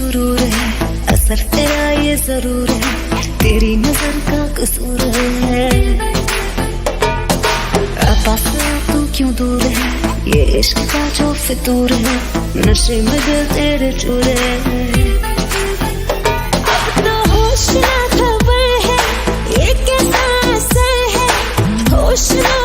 सुरूर है, असर तेरा ये जरूर है, तेरी नजर का कसूर है। पास तू क्यों दूर है, ये इश्क का जो फितूर है, नशे में दिल तेरे चूर है। अब तो होश ना खबर है, ये कैसा असर है, होश ना